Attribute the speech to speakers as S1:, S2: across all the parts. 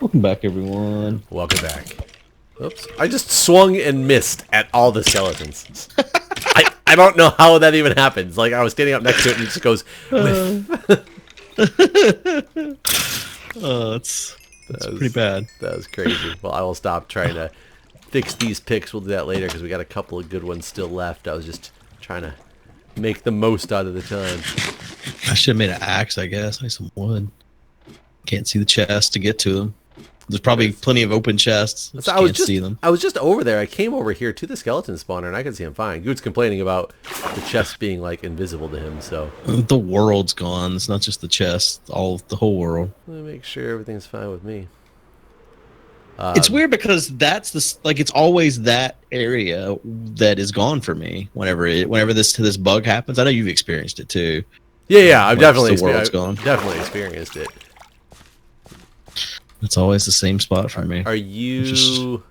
S1: Welcome back, everyone.
S2: Welcome back. Oops. I just swung and missed at all the skeletons. I don't know how that even happens. Like, I was standing up next to it and it just goes, whiff.
S1: That's pretty bad.
S2: That was crazy. Well, I will stop trying to fix these picks. We'll do that later because we got a couple of good ones still left. I was just trying to make the most out of the time.
S1: I should have made an axe, I guess. I need some wood. Can't see the chest to get to them. There's probably plenty of open chests.
S2: So
S1: Can't see them.
S2: I was just over there. I came over here to the skeleton spawner and I could see him fine. Guude's complaining about the chest being like invisible to him. So
S1: The world's gone. It's not just the chest. The whole world.
S2: let me make sure everything's fine with me.
S1: It's weird because it's always that area that is gone for me whenever this bug happens. I know you've experienced it too.
S2: Yeah, I've definitely
S1: gone.
S2: definitely experienced it.
S1: It's always the same spot for me.
S2: Are you?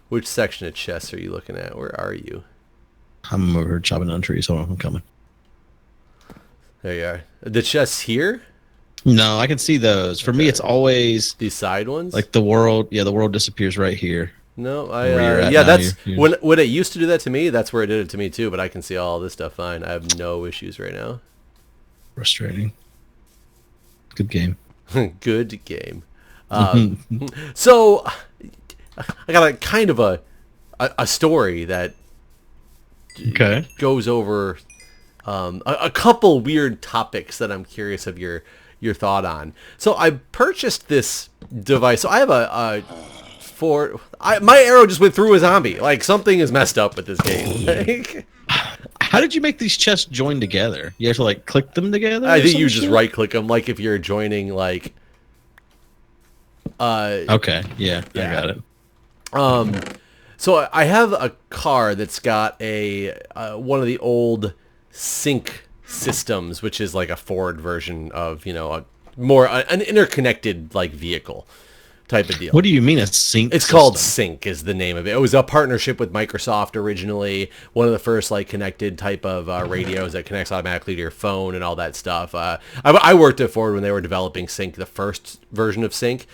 S2: Which section of chests are you looking at? Where are you?
S1: I'm over here chopping down trees. Hold on, I'm coming.
S2: There you are. The chests here?
S1: No, I can see those. For me, it's always
S2: These side ones?
S1: like the world. Yeah, the world disappears right here.
S2: No,
S1: Yeah,
S2: that's when it used to do that to me. That's where it did it to me too. But I can see all this stuff fine. I have no issues right now.
S1: Frustrating. Good game.
S2: Good game. So I got a kind of a story that goes over a couple weird topics that I'm curious of your thought on. So I purchased this device. So I have my arrow just went through a zombie. Like, something is messed up with this game.
S1: How did you make these chests join together? You have to like click them together?
S2: I think you just right click them, like if you're joining like.
S1: Okay. Yeah, I got it.
S2: So I have a car that's got a one of the old sync systems, which is like a Ford version of an interconnected like vehicle type of deal.
S1: What do you mean a sync?
S2: It's called Sync is the name of it. It was a partnership with Microsoft originally. One of the first like connected type of radios that connects automatically to your phone and all that stuff. I worked at Ford when they were developing Sync, the first version of Sync,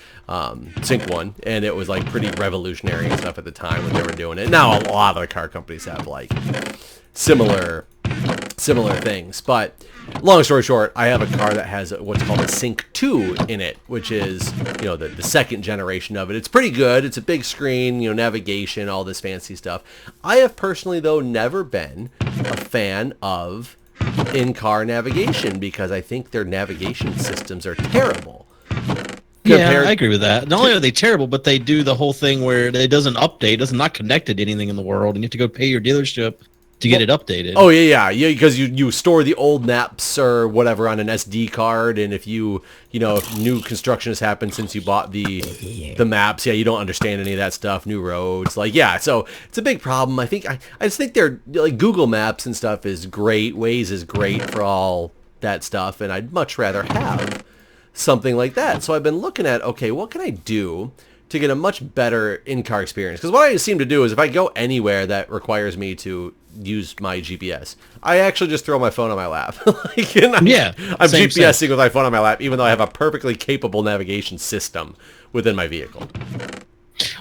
S2: Sync 1, and it was like pretty revolutionary and stuff at the time when they were doing it. Now a lot of the car companies have like similar things, but long story short, I have a car that has what's called a Sync 2 in it, which is, the second generation of it. It's pretty good. It's a big screen, navigation, all this fancy stuff. I have personally, though, never been a fan of in-car navigation because I think their navigation systems are terrible.
S1: Yeah, I agree with that. Not only are they terrible, but they do the whole thing where it doesn't update, it's not connected to anything in the world, and you have to go pay your dealership to get it updated.
S2: Oh yeah, because you store the old maps or whatever on an SD card, and if if new construction has happened since you bought the maps, you don't understand any of that stuff. New roads, so it's a big problem. I just think they're like Google Maps and stuff is great. Waze is great for all that stuff, and I'd much rather have something like that. So I've been looking at, okay, what can I do to get a much better in-car experience? Because what I seem to do is if I go anywhere that requires me to use my GPS, I actually just throw my phone on my lap. I'm GPSing with my phone on my lap, even though I have a perfectly capable navigation system within my vehicle.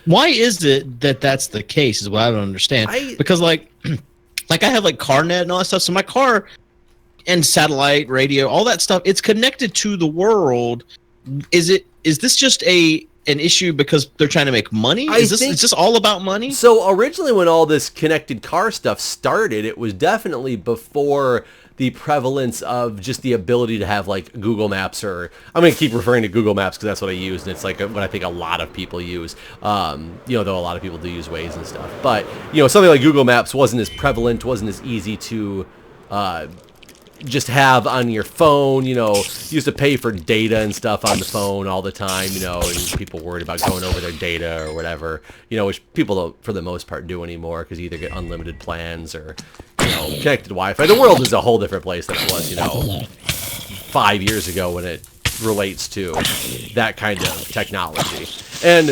S1: Why is it that that's the case is what I don't understand. Because like I have like CarNet and all that stuff, so my car and satellite radio, all that stuff, it's connected to the world. Is this just an issue because they're trying to make money? Is this all about money? So
S2: originally when all this connected car stuff started, it was definitely before the prevalence of just the ability to have like Google Maps, or I'm going to keep referring to Google Maps because that's what I use, and it's like what I think a lot of people use, though a lot of people do use Waze and stuff. But, something like Google Maps wasn't as prevalent, wasn't as easy to just have on your phone. You used to pay for data and stuff on the phone all the time, and people worried about going over their data or whatever, which people don't for the most part do anymore because you either get unlimited plans or connected Wi-Fi. The world is a whole different place than it was 5 years ago when it relates to that kind of technology. And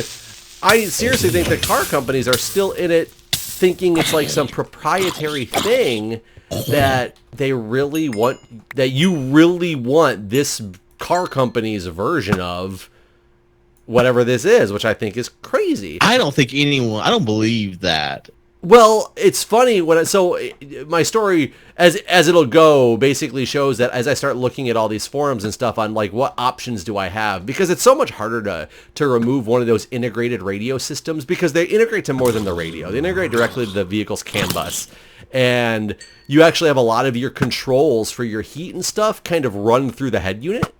S2: I seriously think that car companies are still in it thinking it's like some proprietary thing that you really want this car company's version of whatever this is, which I think is crazy.
S1: I don't believe that.
S2: Well, it's funny my story as it'll go basically shows that as I start looking at all these forums and stuff on like what options do I have, because it's so much harder to remove one of those integrated radio systems, because they integrate to more than the radio. They integrate directly to the vehicle's CAN bus, and you actually have a lot of your controls for your heat and stuff kind of run through the head unit.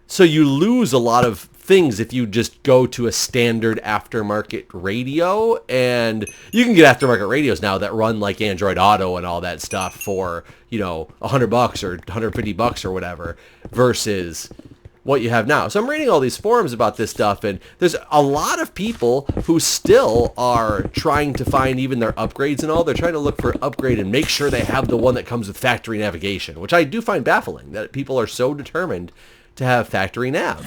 S2: So you lose a lot of things if you just go to a standard aftermarket radio, and you can get aftermarket radios now that run like Android Auto and all that stuff for, $100 or $150 or whatever, versus what you have now. So I'm reading all these forums about this stuff, and there's a lot of people who still are trying to find even their upgrades and all. They're trying to look for an upgrade and make sure they have the one that comes with factory navigation, which I do find baffling, that people are so determined to have factory nav.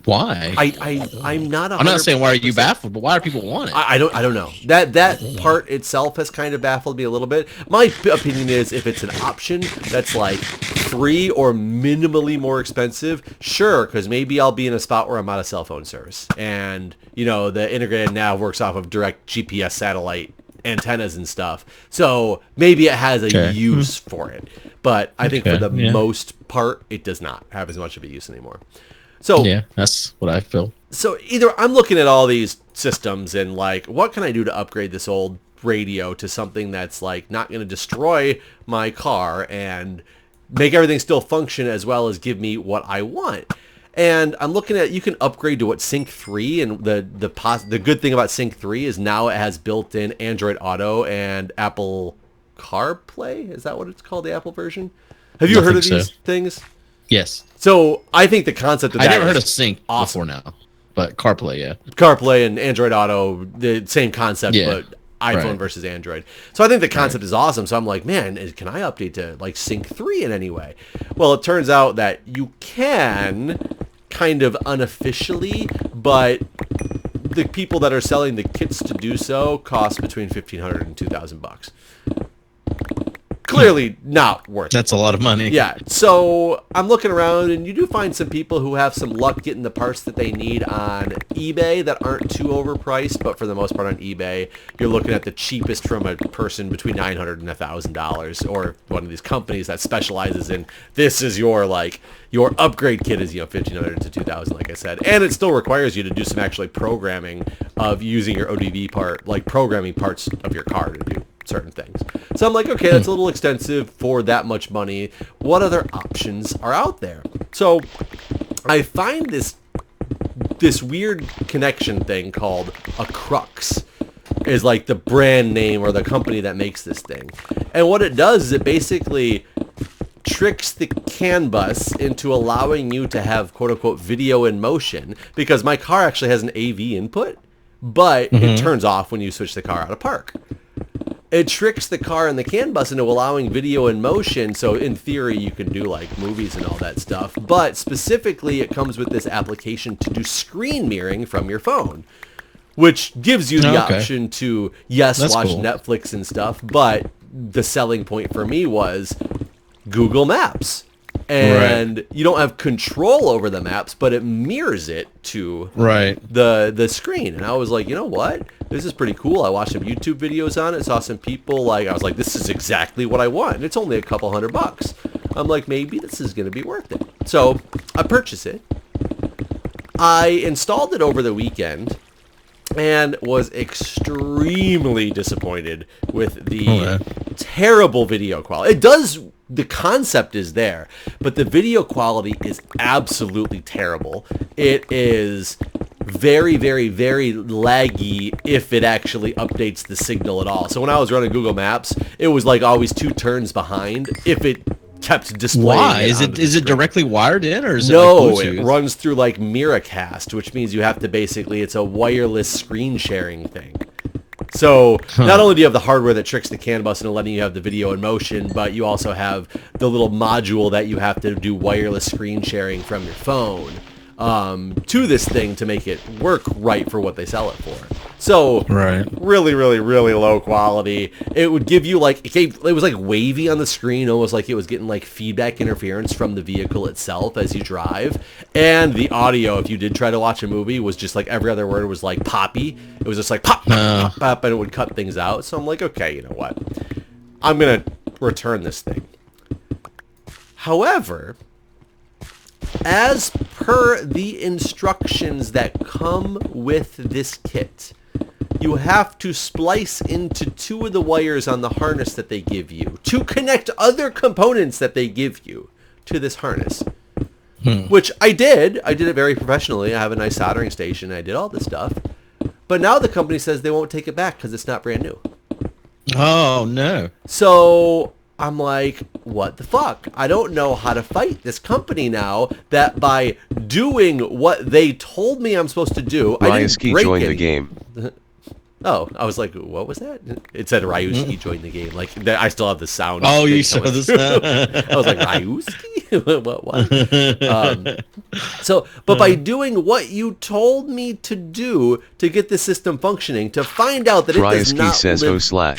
S1: Why?
S2: I'm not.
S1: I'm not saying why are you baffled, but why do people want it?
S2: I don't know. That part itself has kind of baffled me a little bit. My opinion is if it's an option that's like free or minimally more expensive, sure, because maybe I'll be in a spot where I'm out of cell phone service, and the integrated nav works off of direct GPS satellite antennas and stuff. So maybe it has a use for it. But I think for the most part, it does not have as much of a use anymore. So
S1: yeah, that's what I feel.
S2: So either I'm looking at all these systems and like, what can I do to upgrade this old radio to something that's like not going to destroy my car and make everything still function as well as give me what I want. And I'm looking at, you can upgrade to Sync 3, and the good thing about Sync 3 is now it has built-in Android Auto and Apple CarPlay. Is that what it's called, the Apple version? Have you heard of these things?
S1: Yes.
S2: So I think the concept of that
S1: I never heard of Sync before now, but CarPlay, yeah.
S2: CarPlay and Android Auto, the same concept, but iPhone versus Android. So I think the concept is awesome. So I'm like, man, can I update to like Sync 3 in any way? Well, it turns out that you can, kind of unofficially, but the people that are selling the kits to do so cost between $1,500 and $2,000. Clearly not worth it.
S1: That's a lot of money.
S2: Yeah. So I'm looking around, and you do find some people who have some luck getting the parts that they need on eBay that aren't too overpriced, but for the most part on eBay, you're looking at the cheapest from a person between $900 and $1,000, or one of these companies that specializes in, this is your upgrade kit is $1,500 to $2,000, like I said, and it still requires you to do some actually programming of using your ODV part, like programming parts of your car to do certain things. So I'm like, okay, that's a little extensive for that much money. What other options are out there? So I find this weird connection thing called a Crux is like the brand name or the company that makes this thing. And what it does is it basically tricks the CAN bus into allowing you to have quote unquote video in motion, because my car actually has an AV input, but it turns off when you switch the car out of park. It tricks the car and the CAN bus into allowing video in motion, so in theory you can do like movies and all that stuff, but specifically it comes with this application to do screen mirroring from your phone, which gives you the option to, watch Netflix and stuff, but the selling point for me was Google Maps. And you don't have control over the maps, but it mirrors it to the screen. And I was like, you know what? This is pretty cool. I watched some YouTube videos on it. Saw some people I was like, this is exactly what I want. And it's only a couple $100. I'm like, maybe this is going to be worth it. So I purchased it. I installed it over the weekend and was extremely disappointed with the terrible video quality. The concept is there, but the video quality is absolutely terrible. It is very, very, very laggy if it actually updates the signal at all. So when I was running Google Maps, it was like always 2 turns behind if it kept displaying.
S1: Why? Is it directly wired in, or is it
S2: like
S1: Bluetooth?
S2: It runs through like Miracast, which means you have to it's a wireless screen sharing thing. So not only do you have the hardware that tricks the CAN bus into letting you have the video in motion, but you also have the little module that you have to do wireless screen sharing from your phone to this thing to make it work right for what they sell it for. So
S1: right.
S2: really, really, really low quality. It would give you like, it was like wavy on the screen, almost like it was getting like feedback interference from the vehicle itself as you drive. And the audio, if you did try to watch a movie, was just like every other word was like poppy. It was just like pop, pop, pop, pop, and it would cut things out. So I'm like, okay, you know what? I'm going to return this thing. However, as per the instructions that come with this kit, you have to splice into 2 of the wires on the harness that they give you to connect other components that they give you to this harness. Which I did. I did it very professionally. I have a nice soldering station. I did all this stuff. But now the company says they won't take it back because it's not brand new.
S1: Oh, no.
S2: So I'm like, what the fuck? I don't know how to fight this company now that by doing what they told me I'm supposed to do, I didn't break
S3: joined
S2: any.
S3: the game.
S2: Oh, I was like, what was that? It said Ryuski joined the game. Like, I still have the sound.
S1: Oh, you saw the sound.
S2: I was like, Ryuski? what? But by doing what you told me to do to get the system functioning, to find out that it does not
S3: says
S2: live...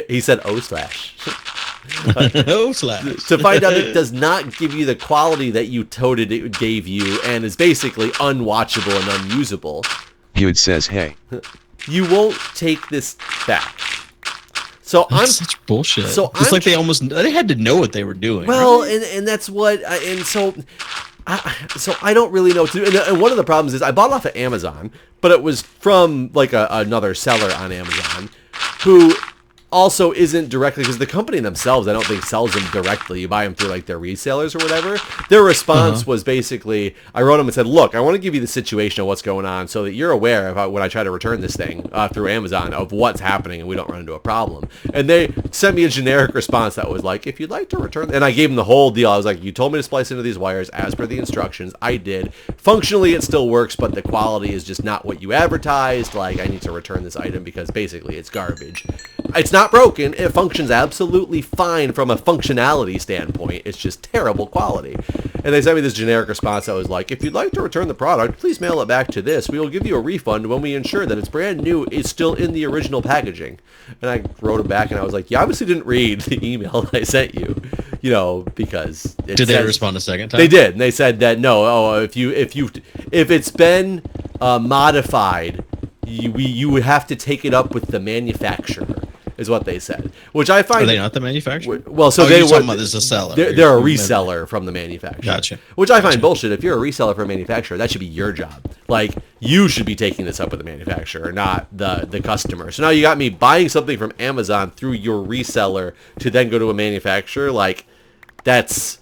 S2: He said O/. To find out it does not give you the quality that you told it gave you and is basically unwatchable and unusable.
S3: Guude says, hey.
S2: You won't take this back. So
S1: that's such bullshit.
S2: So
S1: it's like they had to know what they were doing.
S2: Well,
S1: right?
S2: and that's what, so I don't really know what to do. And one of the problems is I bought it off of Amazon, but it was from like another seller on Amazon who also isn't directly, because the company themselves, I don't think sells them directly. You buy them through like their resellers or whatever. Their response was basically, I wrote them and said, look, I want to give you the situation of what's going on so that you're aware of when I try to return this thing through Amazon of what's happening and we don't run into a problem. And they sent me a generic response that was like, if you'd like to return, and I gave them the whole deal. I was like, you told me to splice into these wires as per the instructions. I did. Functionally, it still works, but the quality is just not what you advertised. Like, I need to return this item because basically it's garbage. It's not broken. It functions absolutely fine from a functionality standpoint. It's just terrible quality. And they sent me this generic response that was like, if you'd like to return the product, please mail it back to this. We will give you a refund when we ensure that it's brand new, it's still in the original packaging. And I wrote it back and I was like, you obviously didn't read the email that I sent you, because it
S1: Did they respond a second time?
S2: They did. And they said that no, if it's been modified, you would have to take it up with the manufacturer. Is what they said, which I find.
S1: Are they not the manufacturer?
S2: Well, so
S1: they were. This is a seller.
S2: They're a reseller from the manufacturer.
S1: Gotcha.
S2: Which I find bullshit. If you're a reseller for a manufacturer, that should be your job. Like, you should be taking this up with the manufacturer, not the customer. So now you got me buying something from Amazon through your reseller to then go to a manufacturer. Like, that's.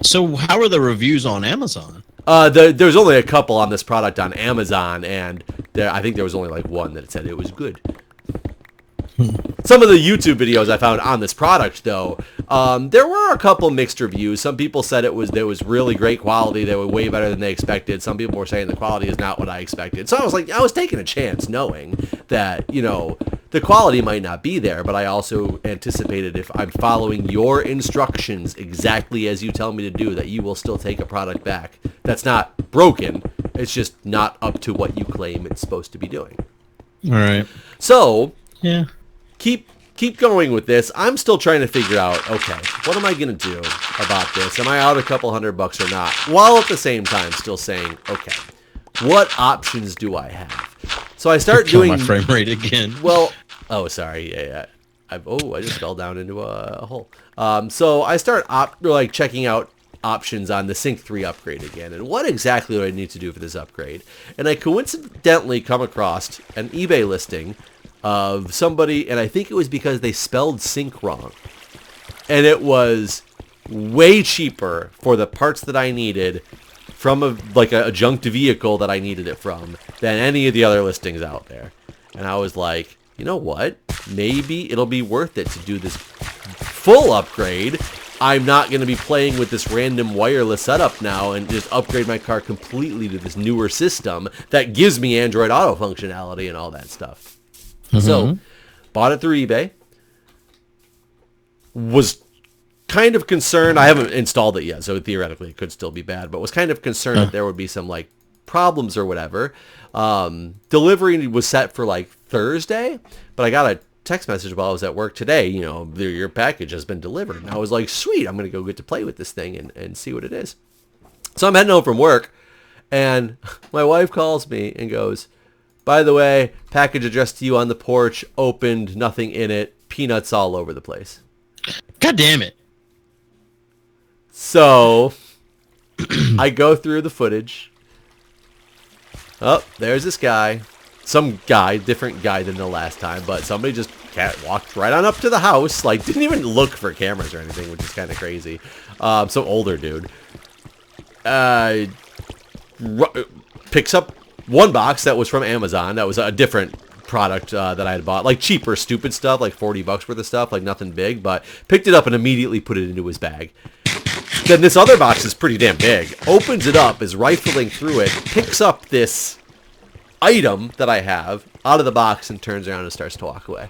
S1: So how are the reviews on Amazon?
S2: There's only a couple on this product on Amazon, and I think there was only like one that said it was good. Some of the YouTube videos I found on this product, though, there were a couple mixed reviews. Some people said there was really great quality. They were way better than they expected. Some people were saying the quality is not what I expected. So I was taking a chance knowing that, the quality might not be there, but I also anticipated if I'm following your instructions exactly as you tell me to do, that you will still take a product back. That's not broken. It's just not up to what you claim it's supposed to be doing.
S1: All right.
S2: So,
S1: yeah.
S2: Keep going with this. I'm still trying to figure out, okay, what am I going to do about this? Am I out a couple $100 or not? While at the same time still saying, okay, what options do I have? So I start doing
S1: my frame rate again.
S2: Well, oh, sorry. Yeah. I just fell down into a hole. So I start checking out options on the Sync 3 upgrade again. And what exactly do I need to do for this upgrade? And I coincidentally come across an eBay listing of somebody, and I think it was because they spelled sync wrong. And it was way cheaper for the parts that I needed from a junked vehicle that I needed it from than any of the other listings out there. And I was like, you know what? Maybe it'll be worth it to do this full upgrade. I'm not going to be playing with this random wireless setup now and just upgrade my car completely to this newer system that gives me Android Auto functionality and all that stuff. So, bought it through eBay. Was kind of concerned. I haven't installed it yet, so theoretically it could still be bad, but was kind of concerned that there would be some like problems or whatever. Delivery was set for like Thursday, but I got a text message while I was at work today, you know, your package has been delivered. And I was like, sweet, I'm going to go get to play with this thing and see what it is. So I'm heading home from work, and my wife calls me and goes, by the way, package addressed to you on the porch, opened, nothing in it, peanuts all over the place.
S1: God damn it.
S2: So I go through the footage. Oh, there's this guy. Some guy, different guy than the last time, but somebody just walked right on up to the house, like didn't even look for cameras or anything, which is kind of crazy. Some older dude picks up one box that was from Amazon. That was a different product that I had bought, like cheaper, stupid stuff, like $40 worth of stuff, like nothing big, but picked it up and immediately put it into his bag. Then this other box is pretty damn big. Opens it up, is rifling through it, picks up this item that I have out of the box and turns around and starts to walk away.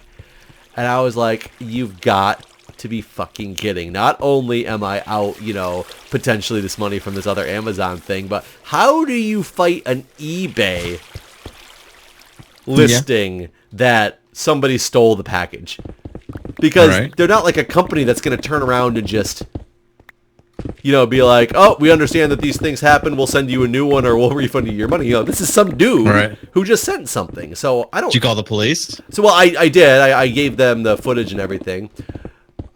S2: And I was like, you've got to be fucking kidding. Not only am I out, you know, potentially this money from this other Amazon thing, but how do you fight an eBay listing that somebody stole the package? Because they're not like a company that's going to turn around and just, you know, be like, oh, we understand that these things happen, we'll send you a new one or we'll refund you your money. You know, this is some dude who just sent something. So I don't...
S1: Did you call the police?
S2: So, well, I did. I gave them the footage and everything.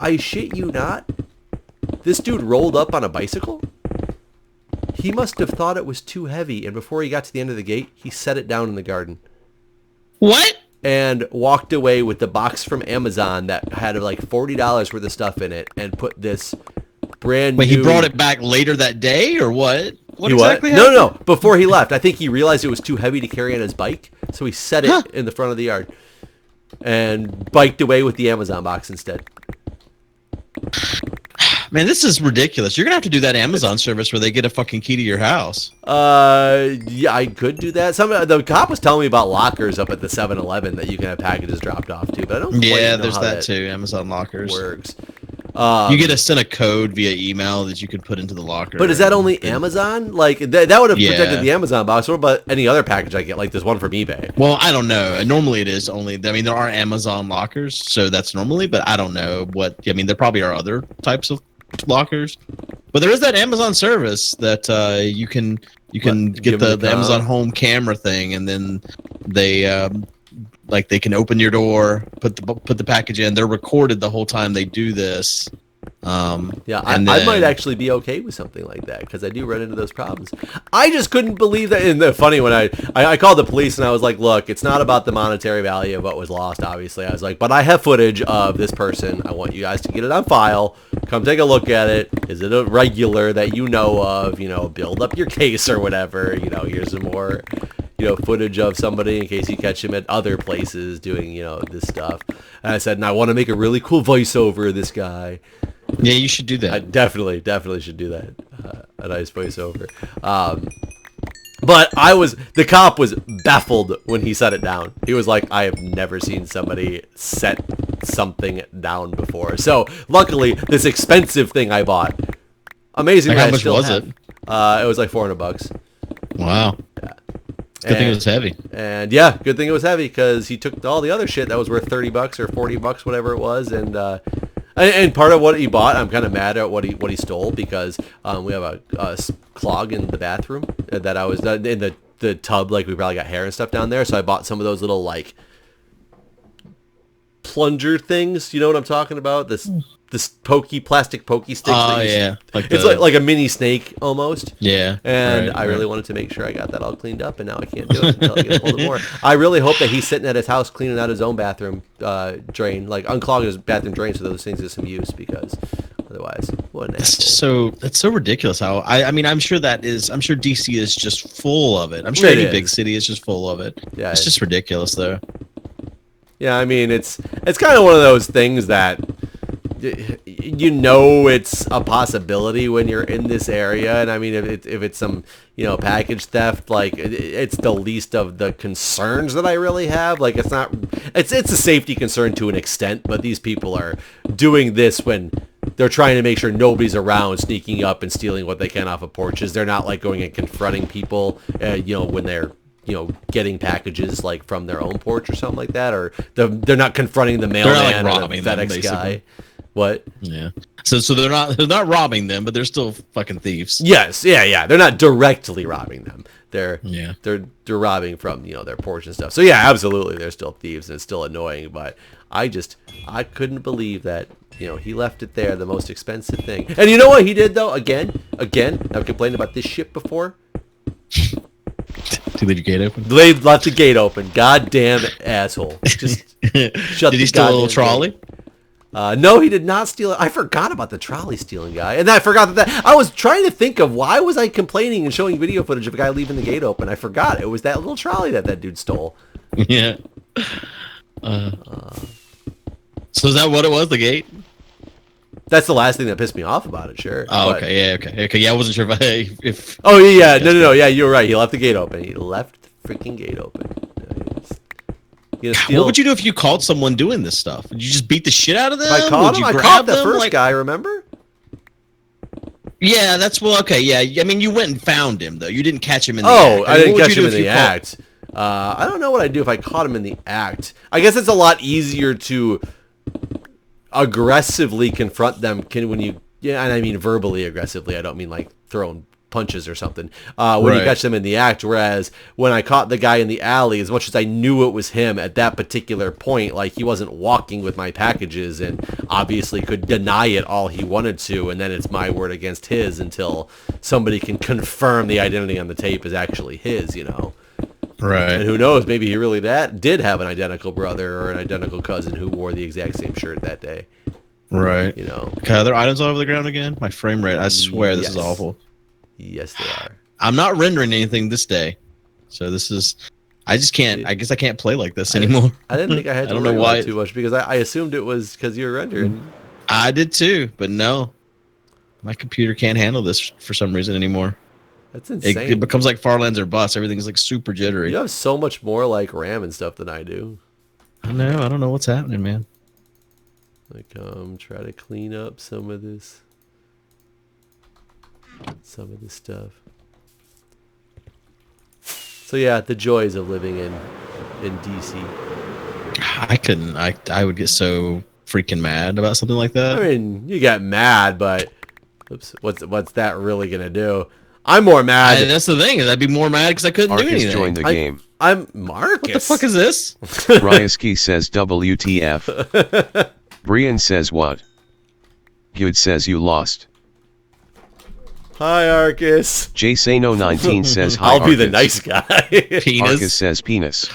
S2: I shit you not. This dude rolled up on a bicycle. He must have thought it was too heavy, and before he got to the end of the gate, he set it down in the garden.
S1: What?
S2: And walked away with the box from Amazon that had like $40 worth of stuff in it and put this brand new...
S1: Wait, he brought it back later that day, or what? What
S2: exactly happened? No. Before he left. I think he realized it was too heavy to carry on his bike, so he set it in the front of the yard and biked away with the Amazon box instead.
S1: Man, this is ridiculous. You're going to have to do that Amazon service where they get a fucking key to your house.
S2: Yeah, I could do that. The cop was telling me about lockers up at the 7-Eleven that you can have packages dropped off to, but I don't quite know
S1: there's
S2: how
S1: that too, Amazon lockers.
S2: Works.
S1: You get to send a code via email that you can put into the locker.
S2: But is that only Amazon? Like, that would have protected the Amazon box. What about any other package I get, like this one from eBay?
S1: Well, I don't know. Normally it is only... I mean, there are Amazon lockers, so that's normally, but I don't know what... I mean, there probably are other types of lockers. But there is that Amazon service that you can get the Amazon home camera thing, and then they... like they can open your door, put the package in. They're recorded the whole time they do this.
S2: I might actually be okay with something like that because I do run into those problems. I just couldn't believe that. And the funny when I called the police and I was like, look, it's not about the monetary value of what was lost. Obviously, I was like, but I have footage of this person. I want you guys to get it on file. Come take a look at it. Is it a regular that you know of? You know, build up your case or whatever. You know, here's some more, you know, footage of somebody in case you catch him at other places doing, you know, this stuff. And I said, and I want to make a really cool voiceover of this guy.
S1: Yeah, you should do that.
S2: I definitely should do that. A nice voiceover. But the cop was baffled when he set it down. He was like, I have never seen somebody set something down before. So luckily, this expensive thing I bought, amazing.
S1: Like how much was it?
S2: It was like $400.
S1: Wow. Yeah. Good thing it was heavy.
S2: And yeah, good thing it was heavy because he took all the other shit that was worth $30 or $40, whatever it was, and part of what he bought, I'm kind of mad at what he stole because we have a clog in the bathroom that I was in the tub, like we probably got hair and stuff down there, so I bought some of those little like plunger things. You know what I'm talking about? This plastic pokey sticks.
S1: Oh yeah,
S2: it's like a mini snake almost.
S1: Yeah,
S2: and I really wanted to make sure I got that all cleaned up, and now I can't do it until I get a hold of more. I really hope that he's sitting at his house cleaning out his own bathroom drain, like unclogging his bathroom drain so those things get some use, because otherwise, what an asshole.
S1: It's so ridiculous how I mean I'm sure DC is just full of it. I'm sure any big city is just full of it. Yeah, it's just ridiculous though.
S2: Yeah, I mean it's kind of one of those things that, you know, it's a possibility when you're in this area, and I mean if it's some, you know, package theft, like it's the least of the concerns that I really have. Like it's a safety concern to an extent, but these people are doing this when they're trying to make sure nobody's around sneaking up and stealing what they can off of porches. They're not like going and confronting people, when they're, getting packages like from their own porch or something like that, or they're not confronting the mailman or the FedEx guy. What?
S1: Yeah. So they're not robbing them, but they're still fucking thieves.
S2: Yes. Yeah. They're not directly robbing them. They're robbing from, their porch and stuff. So yeah, absolutely, they're still thieves and it's still annoying. But I couldn't believe that, he left it there, the most expensive thing. And you know what he did though? Again, I've complained about this shit before.
S1: Did you leave your gate open?
S2: They left the gate open. Goddamn asshole. Just shut.
S1: Did he steal a little trolley?
S2: No, he did not steal it. I forgot about the trolley stealing guy. And then I forgot that I was trying to think of why was I complaining and showing video footage of a guy leaving the gate open. I forgot. It was that little trolley that dude stole.
S1: Yeah. So is that what it was, the gate?
S2: That's the last thing that pissed me off about it, sure.
S1: Oh, but, okay. Yeah, okay. Yeah, I wasn't sure if
S2: Oh, yeah. No. Yeah, you're right. He left the gate open. He left the freaking gate open.
S1: What would you do if you caught someone doing this stuff? Would you just beat the shit out of them?
S2: I caught the first guy, remember?
S1: Yeah, okay. Yeah, I mean, you went and found him, though. You didn't catch him in the
S2: act. I didn't catch him in the act. I don't know what I'd do if I caught him in the act. I guess it's a lot easier to aggressively confront them and I mean verbally aggressively. I don't mean like throwing punches or something when you catch them in the act, whereas when I caught the guy in the alley, as much as I knew it was him at that particular point, like he wasn't walking with my packages and obviously could deny it all he wanted to, and then it's my word against his until somebody can confirm the identity on the tape is actually his,
S1: right?
S2: And who knows, maybe he really did have an identical brother or an identical cousin who wore the exact same shirt that day,
S1: right? Okay, are there items all over the ground again? My frame rate, I swear this is awful.
S2: Yes, they are.
S1: I'm not rendering anything this day, so this is. I just can't. I guess I can't play like this anymore.
S2: I didn't think I had to worry about it too much because I assumed it was because you were rendering.
S1: I did too, but no, my computer can't handle this for some reason anymore.
S2: That's insane.
S1: It becomes like Farlands or bust. Everything's like super jittery.
S2: You have so much more like RAM and stuff than I do.
S1: I know. I don't know what's happening, man.
S2: Like try to clean up some of this stuff. So yeah, the joys of living in DC.
S1: I couldn't. I would get so freaking mad about something like that.
S2: I mean, you got mad, but what's that really gonna do? I'm more mad.
S1: That's the thing. I'd be more mad because I couldn't do anything.
S3: Joined the game.
S2: I'm Marcus.
S1: What the fuck is this?
S3: Ryaski says WTF. Brian says what? Guude says you lost.
S2: Hi, Arcus.
S3: Jsano19 says hi,
S2: I'll be
S3: Arcus.
S2: the nice guy.
S1: Penis.
S3: Arcus says penis.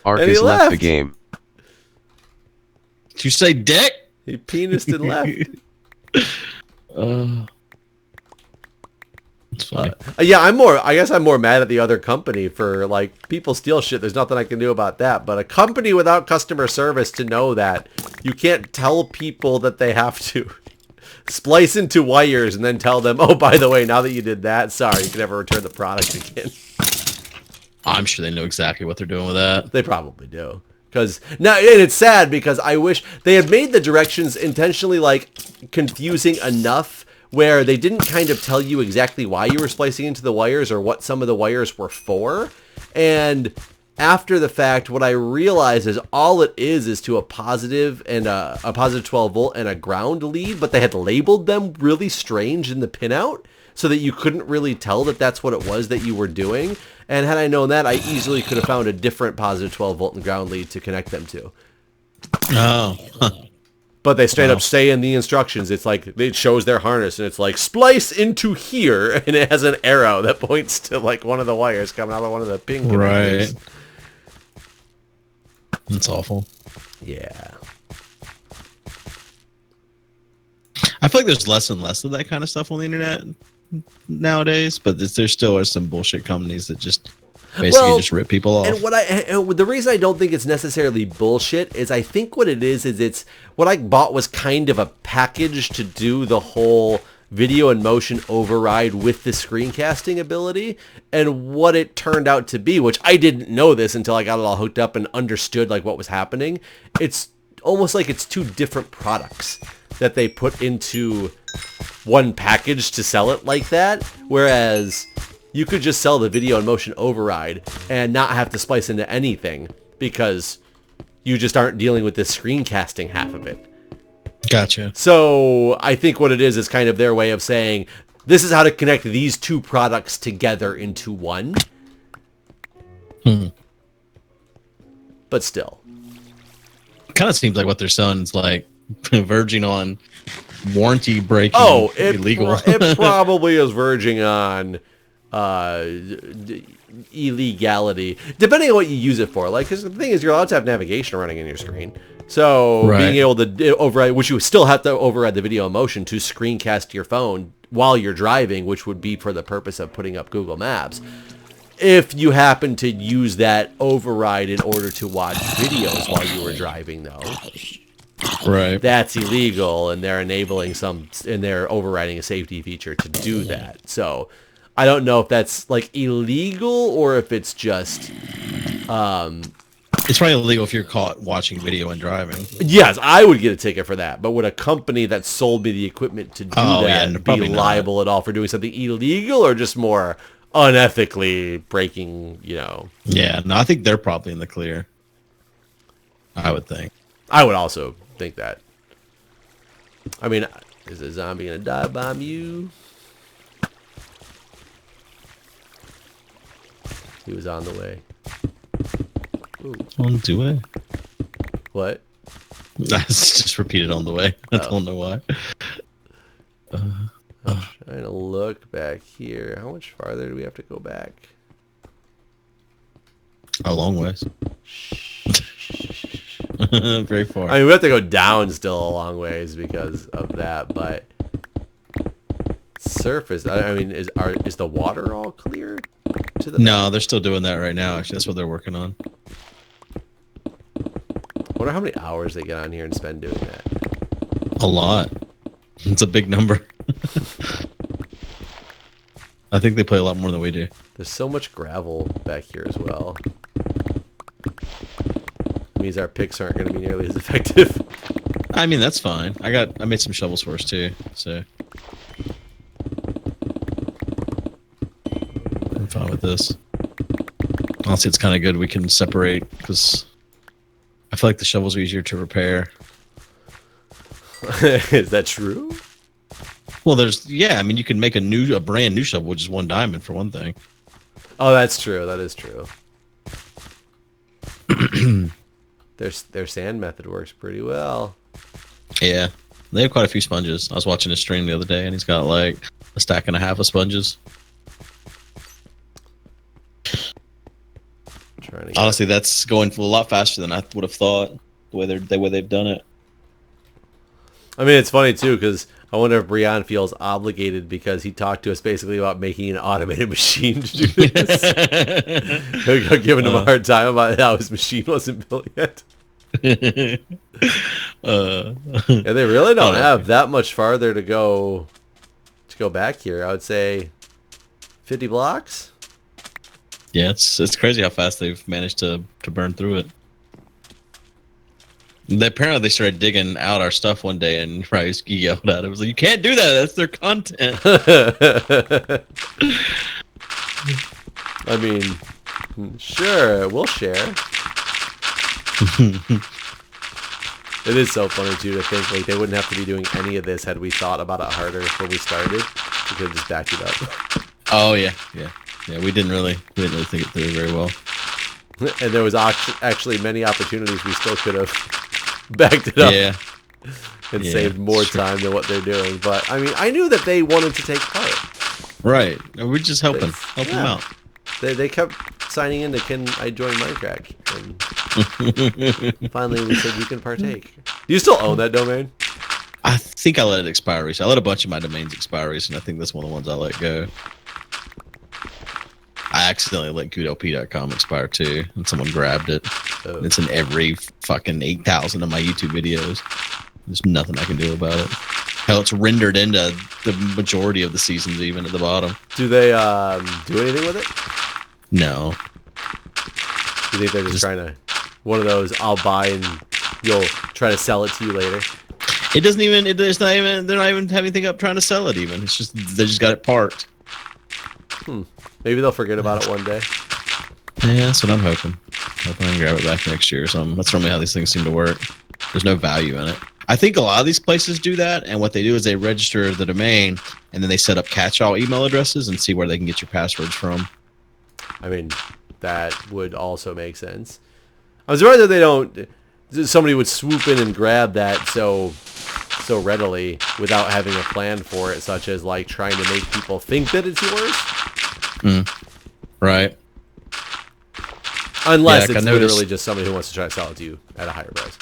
S3: Arcus left the game.
S1: Did you say dick?
S2: He penised and left.
S1: It's funny.
S2: Yeah, I guess I'm more mad at the other company for like people steal shit. There's nothing I can do about that. But a company without customer service to know that you can't tell people that they have to splice into wires and then tell them, oh, by the way, now that you did that, sorry, you can never return the product again.
S1: I'm sure they know exactly what they're doing with that.
S2: They probably do. And it's sad because I wish they had made the directions intentionally like confusing enough where they didn't kind of tell you exactly why you were splicing into the wires or what some of the wires were for. And after the fact, what I realized is all it is to a positive and a positive 12 volt and a ground lead, but they had labeled them really strange in the pinout so that you couldn't really tell that that's what it was that you were doing. And had I known that, I easily could have found a different positive 12 volt and ground lead to connect them to.
S1: Oh.
S2: But they straight up say in the instructions, it's like, it shows their harness, and it's like, splice into here, and it has an arrow that points to, like, one of the wires coming out of one of the pin connectors.
S1: Right. That's awful.
S2: Yeah.
S1: I feel like there's less and less of that kind of stuff on the internet nowadays, but there still are some bullshit companies that just basically just rip people off.
S2: And the reason I don't think it's necessarily bullshit is I think what it is it's what I bought was kind of a package to do the whole video and motion override with the screencasting ability, and what it turned out to be, which I didn't know this until I got it all hooked up and understood like what was happening. It's almost like it's two different products. that they put into one package to sell it like that, whereas you could just sell the video and motion override and not have to splice into anything because you just aren't dealing with this screencasting half of it.
S1: Gotcha.
S2: So I think what it is kind of their way of saying, this is how to connect these two products together into one. But still.
S1: Kind of seems like what they're selling is like verging on warranty breaking.
S2: Oh,
S1: illegal.
S2: It probably is verging on illegality, depending on what you use it for. Like, because the thing is, you're allowed to have navigation running in your screen. So being able to override, which you still have to override the video in motion to screencast your phone while you're driving, which would be for the purpose of putting up Google Maps. If you happen to use that override in order to watch videos while you were driving, though, that's illegal, and they're enabling and they're overriding a safety feature to do that. So I don't know if that's like illegal or if it's just
S1: it's probably illegal if you're caught watching video and driving.
S2: Yes, I would get a ticket for that. But would a company that sold me the equipment to do that be liable at all for doing something illegal, or just more unethically breaking,
S1: Yeah, no, I think they're probably in the clear. I would think.
S2: I would also think that. I mean, is a zombie gonna dive bomb you? He was on the way. Ooh.
S1: On the way.
S2: What?
S1: That's just repeated on the way. I don't know why.
S2: I'm trying to look back here. How much farther do we have to go back?
S1: A long ways. Very far.
S2: I mean, we have to go down still a long ways because of that, but surface. I mean, is the water all clear?
S1: No, they're still doing that right now. Actually, that's what they're working on.
S2: I wonder how many hours they get on here and spend doing that.
S1: A lot. It's a big number. I think they play a lot more than we do.
S2: There's so much gravel back here as well. It means our picks aren't going to be nearly as effective.
S1: I mean, that's fine. I made some shovels for us too, so I'm fine with this. Honestly, it's kind of good we can separate because I feel like the shovels are easier to repair.
S2: Is that true?
S1: Well, I mean, you can make a brand new shovel with just one diamond for one thing.
S2: Oh, that's true. That is true. Their sand method works pretty well.
S1: Yeah, they have quite a few sponges. I was watching his stream the other day, and he's got like a stack and a half of sponges. Honestly, that's going a lot faster than I would have thought. The way they've done it.
S2: I mean, it's funny too because I wonder if Brian feels obligated because he talked to us basically about making an automated machine to do this. Giving him a hard time about how his machine wasn't built yet. And they really don't have that much farther to go back here. I would say 50 blocks.
S1: Yeah, it's crazy how fast they've managed to burn through it. Apparently they started digging out our stuff one day, and Rice yelled at it. It was like, you can't do that. That's their content.
S2: I mean, sure, we'll share. It is so funny too to think like they wouldn't have to be doing any of this had we thought about it harder when we started. We could have just backed it up.
S1: Oh yeah. We didn't really think it through very well.
S2: And there was actually many opportunities we still could have backed it up.
S1: Yeah.
S2: And saved more time than what they're doing. But I mean, I knew that they wanted to take part.
S1: Right. We're just helping them out.
S2: They kept signing in to Can I Join MindCrack? And finally we said you can partake. Do you still own that domain?
S1: I think I let it expire recently. I let a bunch of my domains expire recently. I think that's one of the ones I let go. I accidentally let GuudeLP.com expire too, and someone grabbed it. Oh. It's in every fucking 8,000 of my YouTube videos. There's nothing I can do about it. Hell, it's rendered into the majority of the seasons, even at the bottom.
S2: Do they do anything with it?
S1: No.
S2: You think they're just trying to one of those I'll buy and you'll try to sell it to you later?
S1: It doesn't even. It's not even. They're not even having anything up trying to sell it. Even it's just they just got it parked.
S2: Maybe they'll forget about it one day.
S1: Yeah, that's what I'm hoping. Hoping I can grab it back next year or something. That's normally how these things seem to work. There's no value in it. I think a lot of these places do that, and what they do is they register the domain, and then they set up catch-all email addresses and see where they can get your passwords from.
S2: I mean, that would also make sense. I was surprised that they don't. Somebody would swoop in and grab that so readily without having a plan for it, such as like trying to make people think that it's yours.
S1: Right.
S2: Unless it's literally just somebody who wants to try to sell it to you at a higher price.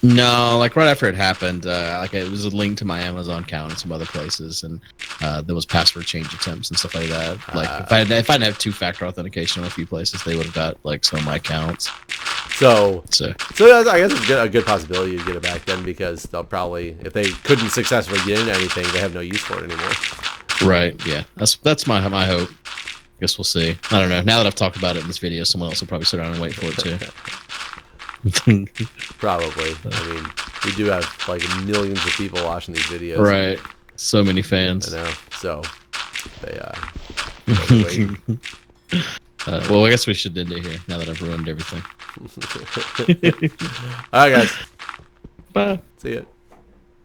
S1: No, like right after it happened, like it was a link to my Amazon account and some other places, and there was password change attempts and stuff like that. Like if I didn't have two-factor authentication in a few places, they would have got like some of my accounts.
S2: So I guess it's a good possibility to get it back then, because they'll probably, if they couldn't successfully get into anything, they have no use for it anymore. Right.
S1: Yeah. That's my hope. Guess we'll see. I don't know. Now that I've talked about it in this video, someone else will probably sit around and wait for it too.
S2: Probably. I mean, we do have like millions of people watching these videos.
S1: Right. So many fans.
S2: I know. So they wait.
S1: Well, I guess we should end it here now that I've ruined everything.
S2: All right, guys.
S1: Bye.
S2: See ya.